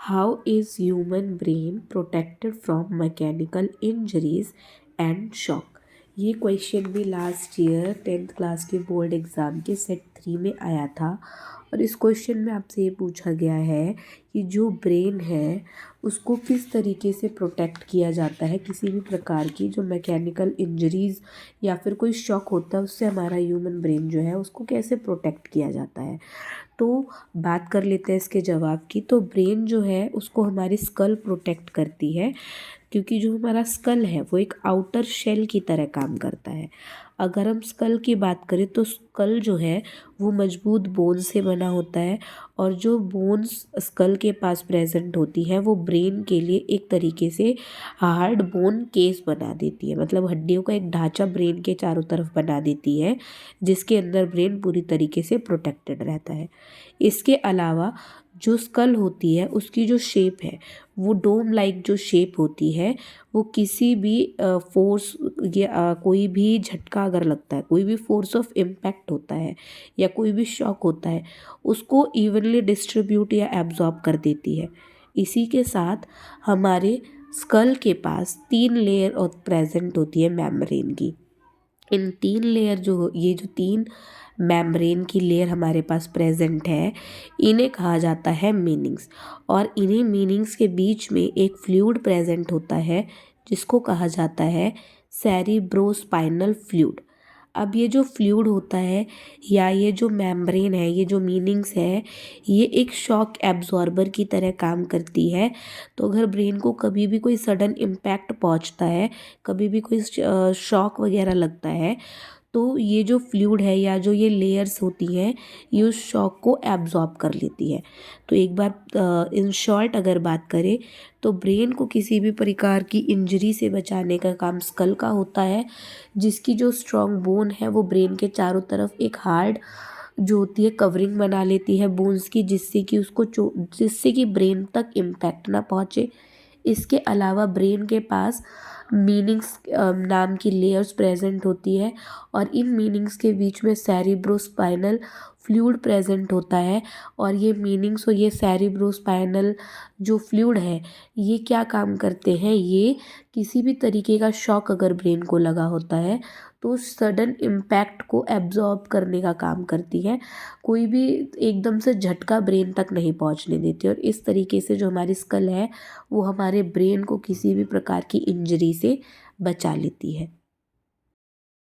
How is human brain protected from mechanical injuries and shock. ये question भी last year 10th class के board exam के set 3 में आया था। और इस क्वेश्चन में आपसे ये पूछा गया है कि जो ब्रेन है उसको किस तरीके से प्रोटेक्ट किया जाता है किसी भी प्रकार की जो मैकेनिकल इंजरीज़ या फिर कोई शॉक होता है उससे हमारा ह्यूमन ब्रेन जो है उसको कैसे प्रोटेक्ट किया जाता है। तो बात कर लेते हैं इसके जवाब की। तो ब्रेन जो है उसको हमारी स्कल प्रोटेक्ट करती है, क्योंकि जो हमारा स्कल है वो एक आउटर शेल की तरह काम करता है। अगर हम स्कल की बात करें तो स्कल जो है वो मजबूत बोन से बना होता है, और जो बोन्स स्कल के पास प्रेजेंट होती है वो ब्रेन के लिए एक तरीके से हार्ड बोन केस बना देती है, मतलब हड्डियों का एक ढांचा ब्रेन के चारों तरफ बना देती है, जिसके अंदर ब्रेन पूरी तरीके से प्रोटेक्टेड रहता है। इसके अलावा जो स्कल होती है उसकी जो शेप है वो डोम लाइक जो शेप होती है, वो किसी भी फोर्स या कोई भी झटका अगर लगता है, कोई भी फोर्स ऑफ इम्पैक्ट होता है या कोई भी शॉक होता है, उसको इवनली डिस्ट्रीब्यूट या एब्जॉर्ब कर देती है। इसी के साथ हमारे स्कल के पास 3 लेयर और प्रेजेंट होती है मेम्ब्रेन की। इन 3 लेयर जो ये जो 3 मेम्ब्रेन की लेयर हमारे पास प्रेजेंट है, इन्हें कहा जाता है मीनिंग्स। और इन्हीं मीनिंग्स के बीच में एक फ्लूइड प्रेजेंट होता है जिसको कहा जाता है सेरिब्रोस्पाइनल फ्लूइड। अब ये जो फ्लूइड होता है या ये जो मेम्ब्रेन है, ये जो मीनिंग्स है, ये एक शॉक एब्जॉर्बर की तरह काम करती है। तो अगर ब्रेन को कभी भी कोई सडन इम्पैक्ट पहुंचता है, कभी भी कोई शॉक वगैरह लगता है, तो ये जो फ्लूइड है या जो ये लेयर्स होती हैं ये उस शॉक को एब्जॉर्ब कर लेती है। तो एक बार इन शॉर्ट अगर बात करें तो ब्रेन को किसी भी प्रकार की इंजरी से बचाने का काम स्कल का होता है, जिसकी जो स्ट्रॉन्ग बोन है वो ब्रेन के चारों तरफ एक हार्ड जो होती है कवरिंग बना लेती है बोन्स की, जिससे कि ब्रेन तक इम्पैक्ट ना पहुँचे। इसके अलावा ब्रेन के पास मीनिंग्स नाम की लेयर्स प्रेजेंट होती है, और इन मीनिंग्स के बीच में सेरिब्रोस्पाइनल फ्लूइड प्रेजेंट होता है। और ये मीनिंग्स और ये सेरिब्रोस्पाइनल जो फ्लूइड है ये क्या काम करते हैं, ये किसी भी तरीके का शॉक अगर ब्रेन को लगा होता है तो सडन इम्पैक्ट को एब्जॉर्ब करने का काम करती है, कोई भी एकदम से झटका ब्रेन तक नहीं पहुंचने देती। और इस तरीके से जो हमारी स्कल है वो हमारे ब्रेन को किसी भी प्रकार की इंजरी से बचा लेती है।